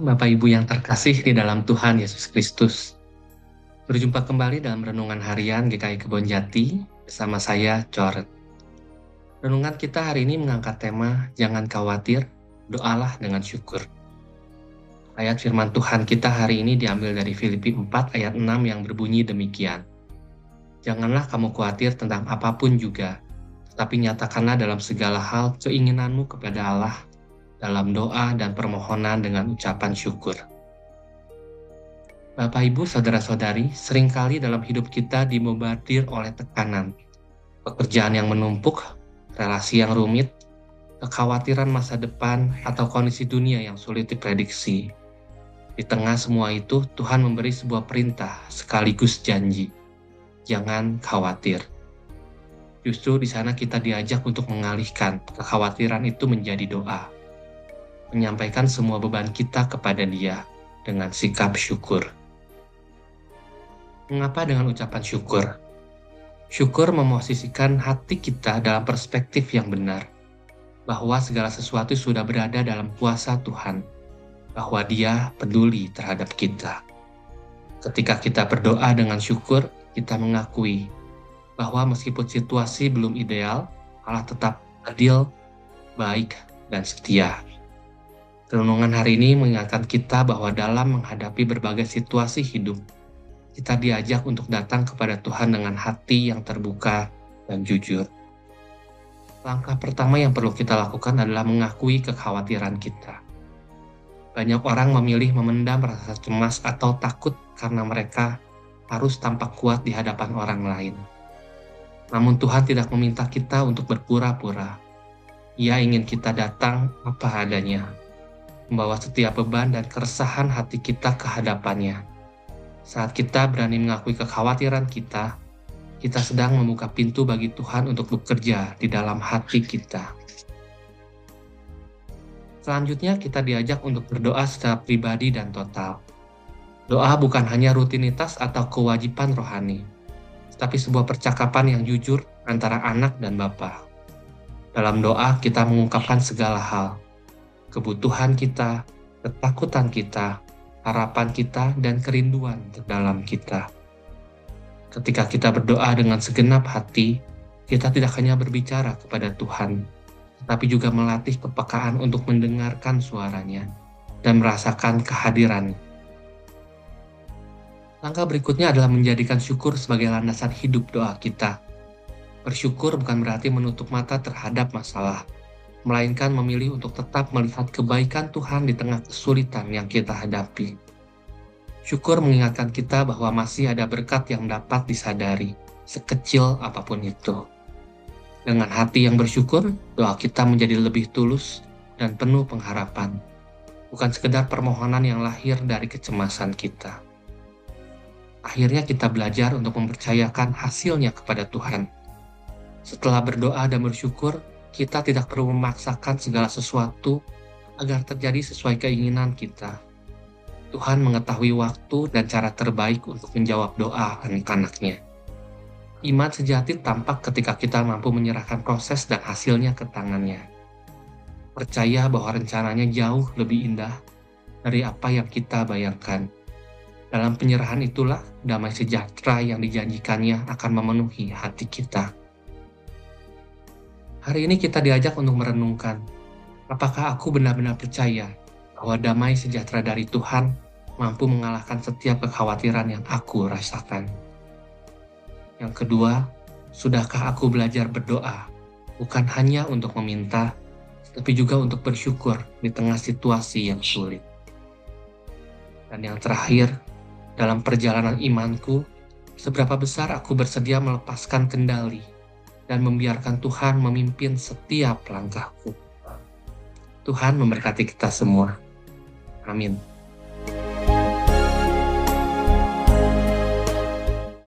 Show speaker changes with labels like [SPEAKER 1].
[SPEAKER 1] Bapak Ibu yang terkasih di dalam Tuhan Yesus Kristus. Berjumpa kembali dalam Renungan Harian GKI Kebon Jati bersama saya, Coret. Renungan kita hari ini mengangkat tema Jangan Khawatir, Doalah dengan Syukur. Ayat firman Tuhan kita hari ini diambil dari Filipi 4 ayat 6 yang berbunyi demikian. Janganlah kamu khawatir tentang apapun juga, tetapi nyatakanlah dalam segala hal keinginanmu kepada Allah dalam doa dan permohonan dengan ucapan syukur. Bapak, Ibu, Saudara-saudari, seringkali dalam hidup kita dimombardir oleh tekanan, pekerjaan yang menumpuk, relasi yang rumit, kekhawatiran masa depan, atau kondisi dunia yang sulit diprediksi. Di tengah semua itu, Tuhan memberi sebuah perintah sekaligus janji. Jangan khawatir. Justru di sana kita diajak untuk mengalihkan kekhawatiran itu menjadi doa. Menyampaikan semua beban kita kepada Dia dengan sikap syukur. Mengapa dengan ucapan syukur? Syukur memosisikan hati kita dalam perspektif yang benar, bahwa segala sesuatu sudah berada dalam kuasa Tuhan, bahwa Dia peduli terhadap kita. Ketika kita berdoa dengan syukur, kita mengakui bahwa meskipun situasi belum ideal, Allah tetap adil, baik, dan setia. Renungan hari ini mengingatkan kita bahwa dalam menghadapi berbagai situasi hidup, kita diajak untuk datang kepada Tuhan dengan hati yang terbuka dan jujur. Langkah pertama yang perlu kita lakukan adalah mengakui kekhawatiran kita. Banyak orang memilih memendam rasa cemas atau takut karena mereka harus tampak kuat di hadapan orang lain. Namun Tuhan tidak meminta kita untuk berpura-pura. Ia ingin kita datang apa adanya, membawa setiap beban dan keresahan hati kita ke hadapannya. Saat kita berani mengakui kekhawatiran kita sedang membuka pintu bagi Tuhan untuk bekerja di dalam hati kita. Selanjutnya kita diajak untuk berdoa secara pribadi dan total. Doa bukan hanya rutinitas atau kewajiban rohani, tapi sebuah percakapan yang jujur antara anak dan bapa. Dalam doa kita mengungkapkan segala hal, kebutuhan kita, ketakutan kita, harapan kita, dan kerinduan terdalam kita. Ketika kita berdoa dengan segenap hati, kita tidak hanya berbicara kepada Tuhan, tetapi juga melatih kepekaan untuk mendengarkan suaranya dan merasakan kehadirannya. Langkah berikutnya adalah menjadikan syukur sebagai landasan hidup doa kita. Bersyukur bukan berarti menutup mata terhadap masalah, melainkan memilih untuk tetap melihat kebaikan Tuhan di tengah kesulitan yang kita hadapi. Syukur mengingatkan kita bahwa masih ada berkat yang dapat disadari, sekecil apapun itu. Dengan hati yang bersyukur, doa kita menjadi lebih tulus dan penuh pengharapan, bukan sekedar permohonan yang lahir dari kecemasan kita. Akhirnya kita belajar untuk mempercayakan hasilnya kepada Tuhan. Setelah berdoa dan bersyukur, kita tidak perlu memaksakan segala sesuatu agar terjadi sesuai keinginan kita. Tuhan mengetahui waktu dan cara terbaik untuk menjawab doa anak-anaknya. Iman sejati tampak ketika kita mampu menyerahkan proses dan hasilnya ke tangannya. Percaya bahwa rencananya jauh lebih indah dari apa yang kita bayangkan. Dalam penyerahan itulah damai sejahtera yang dijanjikannya akan memenuhi hati kita. Hari ini kita diajak untuk merenungkan, apakah aku benar-benar percaya bahwa damai sejahtera dari Tuhan mampu mengalahkan setiap kekhawatiran yang aku rasakan. Yang kedua, sudahkah aku belajar berdoa, bukan hanya untuk meminta, tapi juga untuk bersyukur di tengah situasi yang sulit. Dan yang terakhir, dalam perjalanan imanku, seberapa besar aku bersedia melepaskan kendali dan membiarkan Tuhan memimpin setiap langkahku. Tuhan memberkati kita semua. Amin.